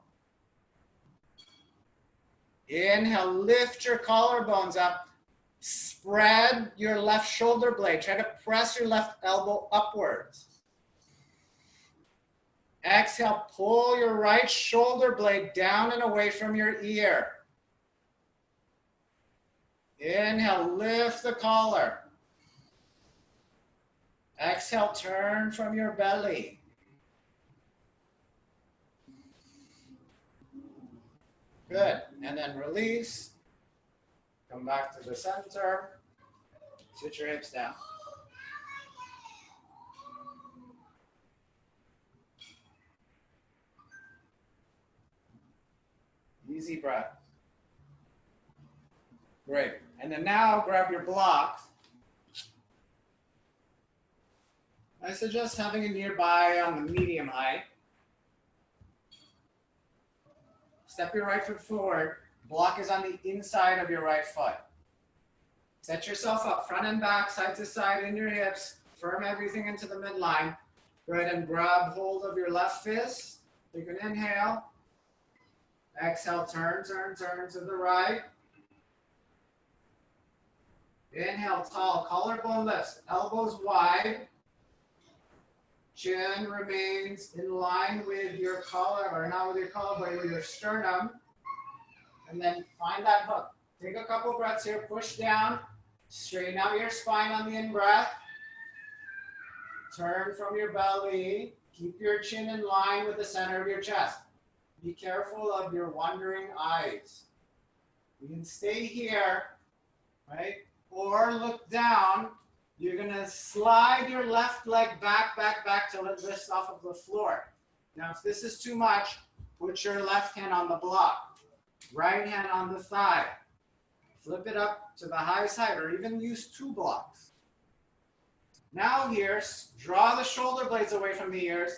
Inhale, lift your collarbones up. Spread your left shoulder blade. Try to press your left elbow upwards. Exhale, pull your right shoulder blade down and away from your ear. Inhale, lift the collar. Exhale, turn from your belly. Good, and then release. Come back to the center. Sit your hips down. Easy breath. Great, and then now grab your blocks. I suggest having it nearby on the medium height. Step your right foot forward. Block is on the inside of your right foot. Set yourself up front and back, side to side in your hips. Firm everything into the midline. Go ahead and grab hold of your left fist. Take an inhale. Exhale, turn to the right. Inhale, tall, collarbone lifts, elbows wide. Chin remains in line with your collar, or not with your collar, but with your sternum. And then find that hook. Take a couple breaths here, push down, straighten out your spine on the in-breath. Turn from your belly, keep your chin in line with the center of your chest. Be careful of your wandering eyes. You can stay here, right? Or look down. You're gonna slide your left leg back till it lifts off of the floor. Now, if this is too much, put your left hand on the block, right hand on the thigh. Flip it up to the highest height, or even use 2 blocks. Now here, draw the shoulder blades away from the ears,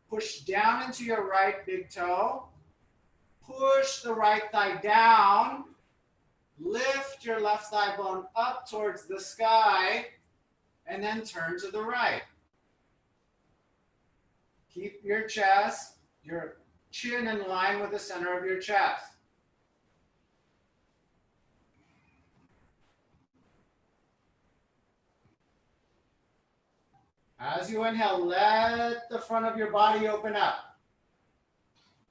push down into your right big toe, push the right thigh down, lift your left thigh bone up towards the sky, and then turn to the right. Keep your chest, your chin in line with the center of your chest. As you inhale, let the front of your body open up.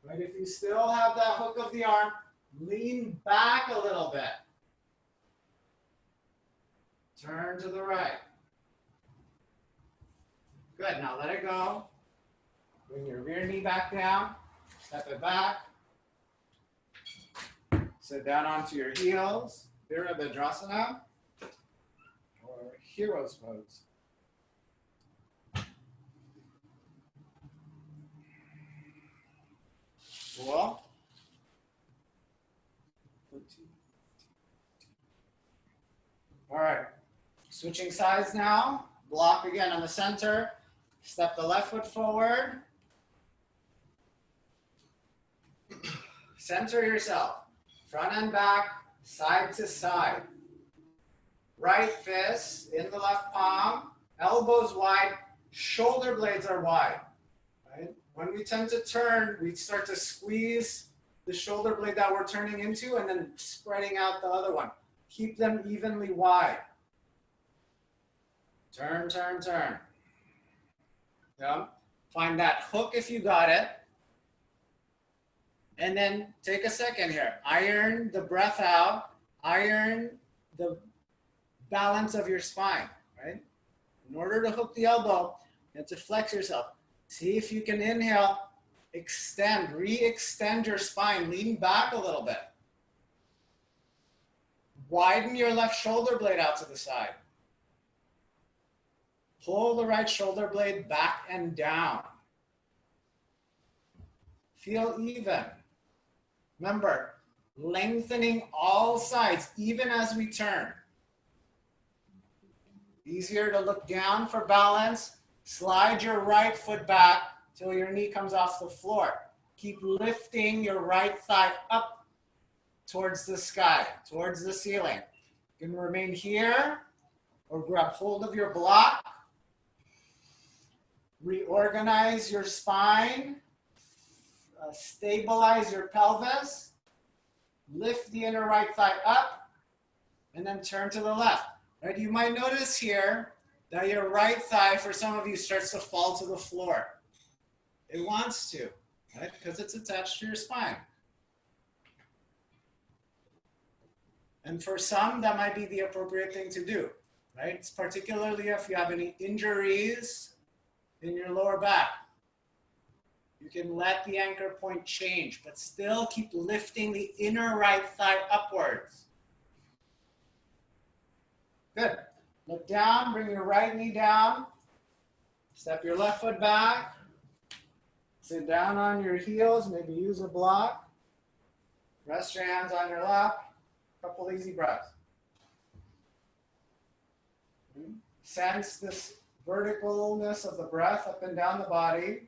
But if you still have that hook of the arm, lean back a little bit. Turn to the right. Good, now let it go. Bring your rear knee back down, step it back. Sit down onto your heels, Virabhadrasana, or Hero's Pose. Cool. All right, switching sides now. Block again on the center. Step the left foot forward. Center yourself. Front and back, side to side. right fist in the left palm, elbows wide, shoulder blades are wide. Right? When we tend to turn, we start to squeeze the shoulder blade that we're turning into and then spreading out the other one. Keep them evenly wide. Turn, turn, turn. Yeah. Find that hook if you got it. And then take a second here. Iron the breath out. Iron the balance of your spine, right? In order to hook the elbow, you have to flex yourself. See if you can inhale, extend, re-extend your spine, lean back a little bit. Widen your left shoulder blade out to the side. Pull the right shoulder blade back and down. Feel even. Remember, lengthening all sides, even as we turn. Easier to look down for balance. Slide your right foot back till your knee comes off the floor. Keep lifting your right thigh up towards the sky, towards the ceiling. You can remain here or grab hold of your block. Reorganize your spine. Stabilize your pelvis. Lift the inner right thigh up and then turn to the left. Right? You might notice here that your right thigh, for some of you, starts to fall to the floor. It wants to, right? Because it's attached to your spine. And for some, that might be the appropriate thing to do, right? It's particularly if you have any injuries in your lower back. You can let the anchor point change, but still keep lifting the inner right thigh upwards. Good. Look down, bring your right knee down. Step your left foot back. Sit down on your heels, maybe use a block. Rest your hands on your lap. Couple easy breaths. Sense this verticalness of the breath up and down the body.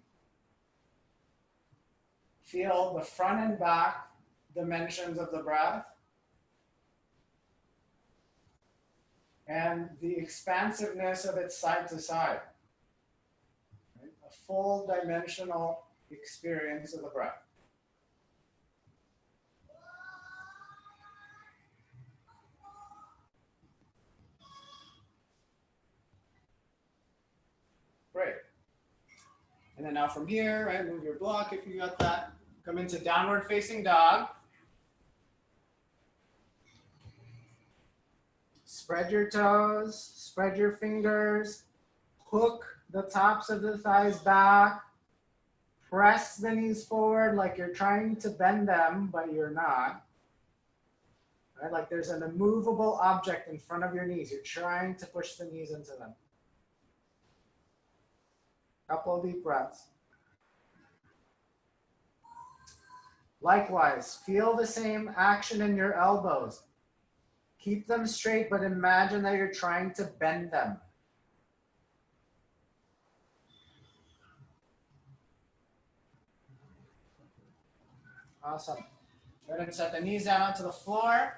Feel the front and back dimensions of the breath. And the expansiveness of it side to side. Right? A full dimensional experience of the breath. Great. And then now from here, right, move your block if you got that. Come into downward facing dog. Spread your toes, spread your fingers, hook the tops of the thighs back, press the knees forward like you're trying to bend them, but you're not. Right? Like there's an immovable object in front of your knees. You're trying to push the knees into them. Couple of deep breaths. Likewise, feel the same action in your elbows. Keep them straight, but imagine that you're trying to bend them. Awesome. Go ahead and set the knees down onto the floor.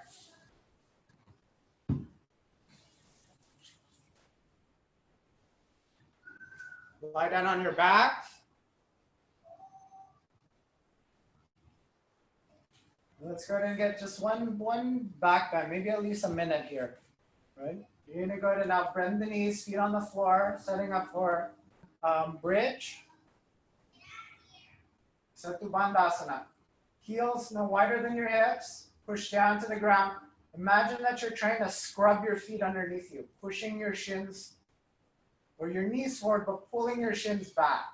Lie down on your back. Let's go ahead and get just one back bend, maybe at least a minute here, right? You're gonna go ahead and now bend the knees, feet on the floor, setting up for bridge. Setu Bandhasana. Heels no wider than your hips, push down to the ground. Imagine that you're trying to scrub your feet underneath you, pushing your shins or your knees forward, but pulling your shins back.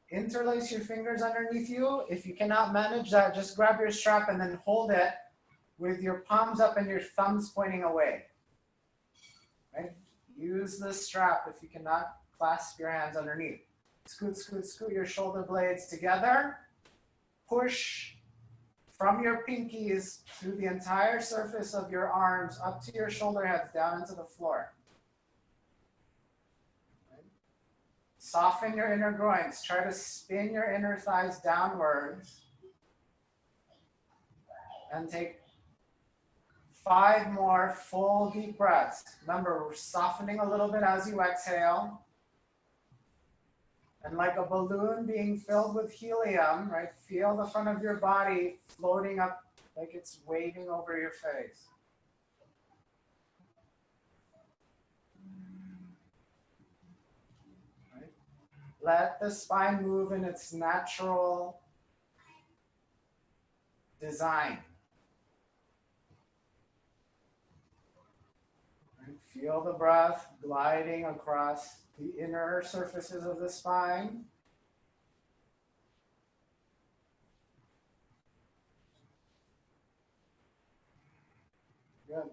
Interlace your fingers underneath you. If you cannot manage that, just grab your strap and then hold it with your palms up and your thumbs pointing away. Right? Use the strap if you cannot clasp your hands underneath. Scoot, scoot, scoot your shoulder blades together. Push from your pinkies through the entire surface of your arms up to your shoulder heads down into the floor. Soften your inner groins. Try to spin your inner thighs downwards. And take 5 more full deep breaths. Remember, we're softening a little bit as you exhale. And like a balloon being filled with helium, right? Feel the front of your body floating up like it's waving over your face. Right? Let the spine move in its natural design. Right? Feel the breath gliding across the inner surfaces of the spine. Good.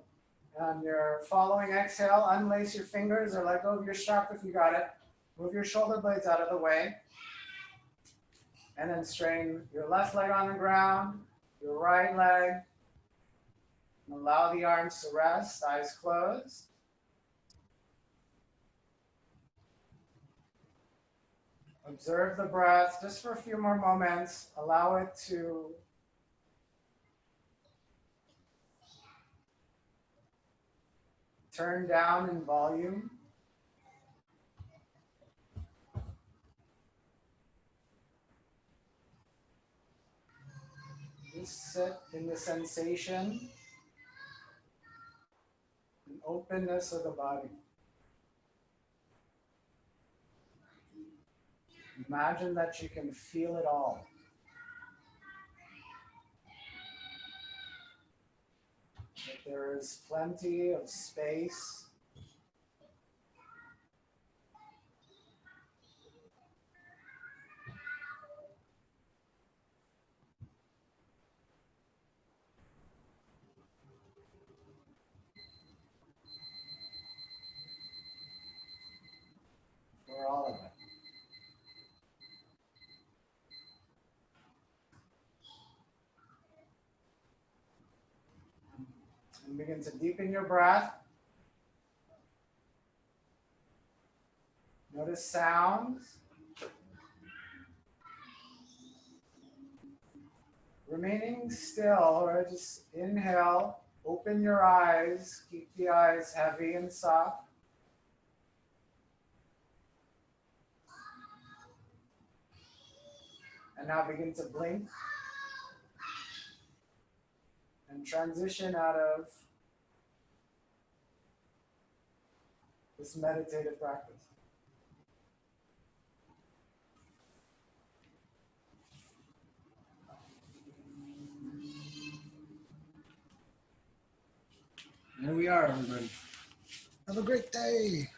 On your following exhale, unlace your fingers or let go of your strap if you got it. Move your shoulder blades out of the way. And then straighten your left leg on the ground, your right leg. And allow the arms to rest, eyes closed. Observe the breath just for a few more moments. Allow it to turn down in volume. Just sit in the sensation and openness of the body. Imagine that you can feel it all. That there is plenty of space. For all of it. And begin to deepen your breath. Notice sounds. Remaining still, or just inhale, open your eyes, keep the eyes heavy and soft. And now begin to blink and transition out of this meditative practice. There we are, everybody. Have a great day.